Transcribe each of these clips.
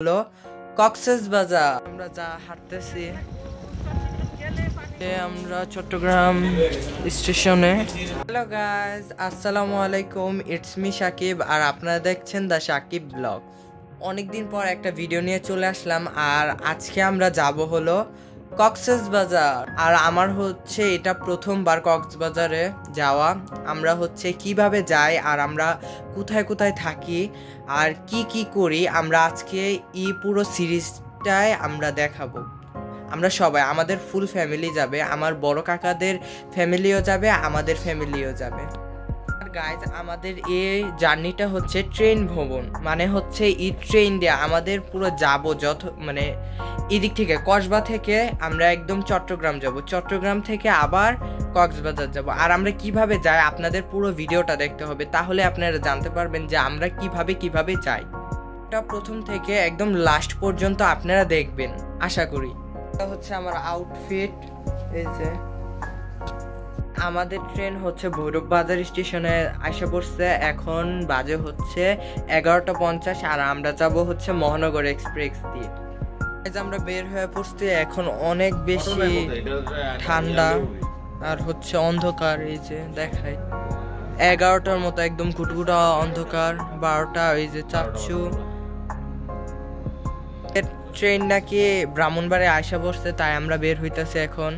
হলো কক্সবাজার। আমরা যা হাঁটতেছি আমরা চট্টগ্রাম স্টেশনে। হ্যালো গাইজ, আসসালামু আলাইকুম, ইটস মি সাকিব আর আপনারা দেখছেন দ্য সাকিব ব্লগ। অনেকদিন পর একটা ভিডিও নিয়ে চলে আসলাম আর আজকে আমরা যাব হলো কক্সবাজার। আর আমার হচ্ছে এটা প্রথমবার কক্সবাজারে যাওয়া। আমরা হচ্ছে কিভাবে যাই আর আমরা কোথায় কোথায় থাকি আর কি কি করি আমরা আজকে এই পুরো সিরিজটায় আমরা দেখাবো। আমরা সবাই, আমাদের ফুল ফ্যামিলি যাবে, আমার বড় কাকাদের ফ্যামিলিও যাবে, আমাদের ফ্যামিলিও যাবে। আর গাইজ, আমাদের এই জার্নিটা হচ্ছে ট্রেন ভ্রমণ, মানে হচ্ছে এই ট্রেন দিয়ে আমাদের পুরো যাব মানে এদিক থেকে কসবা থেকে আমরা একদম চট্টগ্রাম যাব, চট্টগ্রাম থেকে আবার কক্সবাজার যাব। আর আমরা কিভাবে যাই আপনাদের পুরো ভিডিওটা দেখতে হবে, তাহলে আপনারা জানতে পারবেন যে আমরা কিভাবে যাই। এটা প্রথম থেকে একদম লাস্ট পর্যন্ত আপনারা দেখবেন আশা করি। এটা হচ্ছে আমার আউটফিট। এই যে আমাদের ট্রেন হচ্ছে ভৈরব বাজার স্টেশনে আসে পড়ছে, এখন বাজে হচ্ছে 11:50 আর আমরা যাব হচ্ছে মহানগর এক্সপ্রেস দিয়ে। আমরা বের হয়ে পড়ছি, এখন অনেক বেশি ঠান্ডা আর হচ্ছে অন্ধকার। এই যে দেখাই 11টার মতো একদম ঘুটঘুটা অন্ধকার, 12টা। এই যে চাচ্ছু ট্রেন নাকি ব্রাহ্মণবাড়ে আসা পড়ছে, তাই আমরা বের হইতেছি এখন।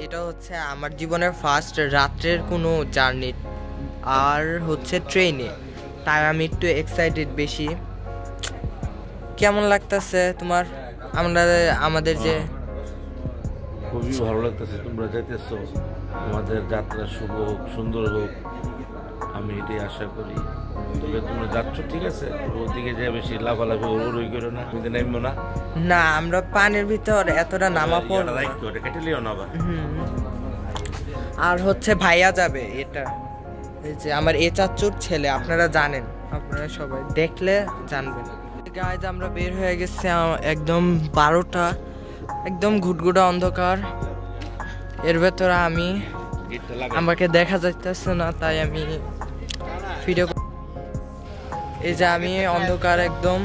এটা হচ্ছে আমার জীবনের ফার্স্ট রাত্রের কোনো জার্নি আর হচ্ছে ট্রেনে, তাই আমি একটু এক্সাইটেড বেশি। কেমন লাগতেছে তোমার? আমাদের যে খুবই ভালো লাগতেছে, তোমরা যাইতেছো, আমাদের যাত্রা শুভ হোক, সুন্দর হোক, আমি এটাই আশা করি। তবে তোমরা যাচ্ছ ঠিক আছে, ওদিকে যে বেশি লাফালাফি ওই করো না, আমি নামবো না। না, আমরা পানির ভিতর এতটা নামা পড়বো না। আর হচ্ছে ভাইয়া যাবে, এটা এই যে আমার এ চাচুর ছেলে, আপনারা জানেন, আপনারা সবাই দেখলে জানবেন। গাইজ, আমরা বের হয়ে গেছি একদম 12টা, একদম ঘুটঘুটা অন্ধকার। এর ভেতরে আমাকে দেখা যাইতেছে না, তাই আমি ভিডিও। এই যে আমি অন্ধকার একদম।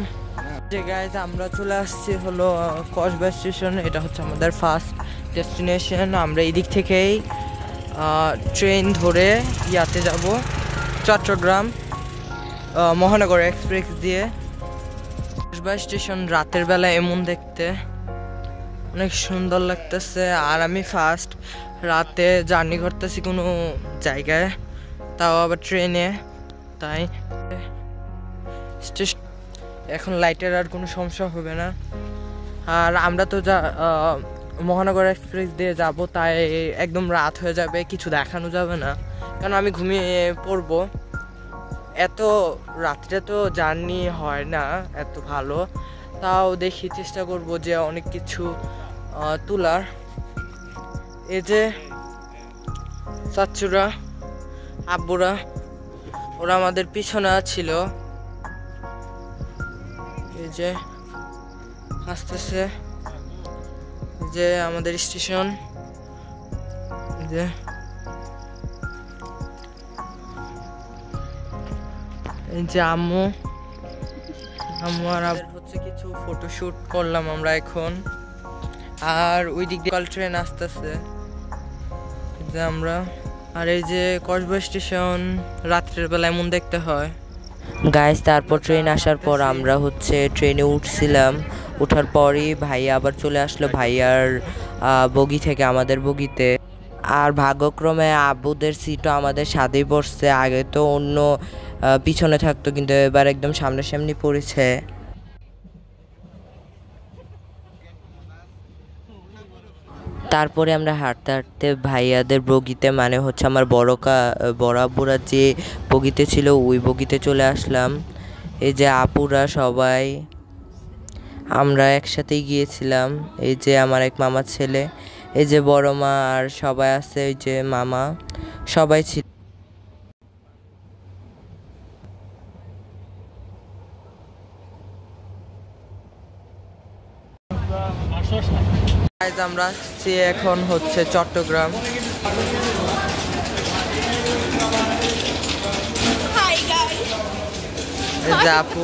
যে গাইজ, আমরা চলে আসছি হলো কসবা স্টেশন। এটা হচ্ছে আমাদের ফার্স্ট ডেস্টিনেশন। আমরা এদিক থেকেই ট্রেন ধরে ইয়াতে যাব চট্টগ্রাম মহানগর এক্সপ্রেস দিয়ে। কসবা স্টেশন রাতের বেলা এমন দেখতে অনেক সুন্দর লাগতেছে। আর আমি ফার্স্ট রাতে জার্নি করতেছি কোনো জায়গায়, তাও আবার ট্রেনে, তাই এখন লাইটের আর কোনো সমস্যা হবে না। আর আমরা তো মহানগর এক্সপ্রেস দিয়ে যাব, তাই একদম রাত হয়ে যাবে, কিছু দেখানো যাবে না, কারণ আমি ঘুমিয়ে পড়বো। এত রাত্রে তো জার্নি হয় না এত ভালো, তাও দেখি চেষ্টা করব যে অনেক কিছু তোলার। এই যে চাচুরা আব্বুরা ওরা আমাদের পিছনে ছিল। এই যে আসতেছে যে আমাদের স্টেশন। যে এই যে আম্মু আর হচ্ছে কিছু ফটোশুট করলাম আমরা এখন। আর ওই দিক দিয়ে ট্রেন আসতেছে যে আমরা। আর এই যে কসবা স্টেশন রাত্রের বেলা এমন দেখতে হয় গাইস। তারপর ট্রেন আসার পর আমরা হচ্ছে ট্রেনে উঠছিলাম, ওঠার পরই ভাইয়া আবার চলে আসলো ভাইয়ার বগি থেকে আমাদের বগিতে। আর ভাগ্যক্রমে আব্বুদের সিটও আমাদের সাথেই পড়ছে। আগে তো অন্য পিছনে থাকতো, কিন্তু এবার একদম সামনাসামনি পড়েছে। তারপরে আমরা হাঁটতে হাঁটতে ভাইয়াদের বগিতে, মানে হচ্ছে আমার বড় আব্বুরা যে বগিতে ছিল ওই বগিতে চলে আসলাম। এই যে আপুরা সবাই আমরা একসাথেই গিয়েছিলাম। এই যে আমার এক মামার ছেলে, এই যে বড় মা আর সবাই আছে, ওই যে মামা সবাই ছিল। আমরা এখন হচ্ছে চট্টগ্রাম। আপু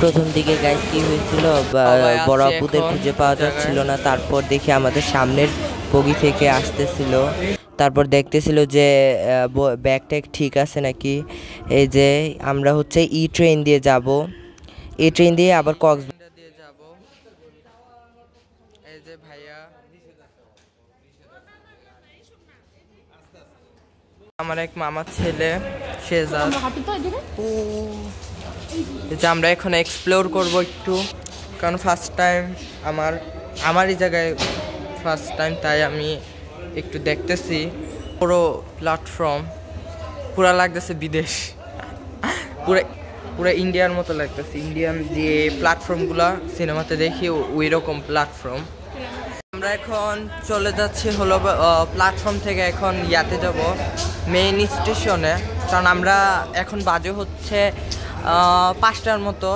প্রথম দিকে গাইস কি হয়েছিল, বড় আপুদের খুঁজে পাওয়া যাচ্ছিল না। তারপর দেখি আমাদের সামনের বগি থেকে আসতেছিল, তারপর দেখতেছিল যে ব্যাগটা ঠিক আছে নাকি। এই যে আমরা হচ্ছে ই ট্রেন দিয়ে যাব, এই ট্রেন দিয়ে আবার কক্সবাজার দিয়ে যাব। এই যে ভাইয়া, আমার এক মামার ছেলে শেজাদ। যে আমরা এখন এক্সপ্লোর করব একটু, কারণ ফার্স্ট টাইম আমার এই জায়গায় ফার্স্ট টাইম, তাই আমি একটু দেখতেছি। পুরো প্ল্যাটফর্ম পুরা লাগতেছে বিদেশ, পুরো পুরো ইন্ডিয়ার মতো লাগতেছে। ইন্ডিয়ান যে প্ল্যাটফর্মগুলো সিনেমাতে দেখি ওই রকম প্ল্যাটফর্ম। আমরা এখন চলে যাচ্ছি হলো প্ল্যাটফর্ম থেকে এখন ইয়াতে যাব মেইন স্টেশনে, কারণ আমরা এখন বাজে হচ্ছে 5টার মতো।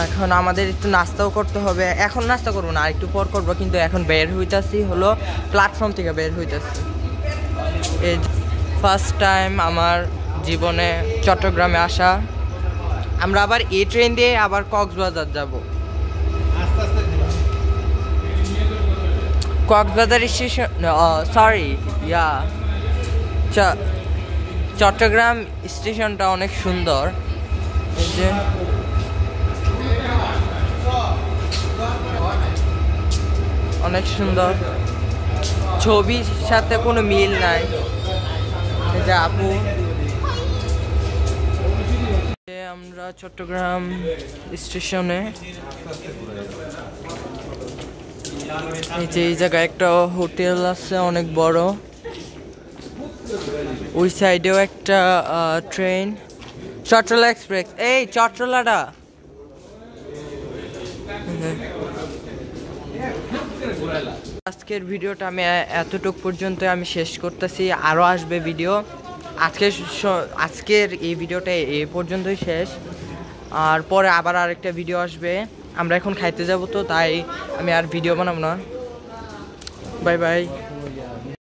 এখন আমাদের একটু নাস্তাও করতে হবে। এখন নাস্তা করবো না, আর একটু পর করবো, কিন্তু এখন বের হইতাছি হলো প্ল্যাটফর্ম থেকে বের হইতাছি। এই ফার্স্ট টাইম আমার জীবনে চট্টগ্রামে আসা। আমরা আবার এই ট্রেন দিয়ে আবার কক্সবাজার যাব। কক্সবাজার স্টেশন, সরি ইয়া, চট্টগ্রাম স্টেশনটা অনেক সুন্দর। এই যে অনেক সুন্দর, ছবির সাথে কোনো মিল নাই। এই যে আপু, আমরা চট্টগ্রাম স্টেশনে। এই যে এই জায়গায় একটা হোটেল আছে অনেক বড়, ওই সাইডেও একটা ট্রেন, চট্টলা এক্সপ্রেস। এই চট্টলাটা, আজকের ভিডিওটা আমি এতটুকু পর্যন্ত আমি শেষ করতেছি। আরও আসবে ভিডিও। আজকের এই ভিডিওটা এই পর্যন্তই শেষ, আর পরে আবার আরেকটা ভিডিও আসবে। আমরা এখন খাইতে যাব, তো তাই আমি আর ভিডিও বানাবো না। Bye bye.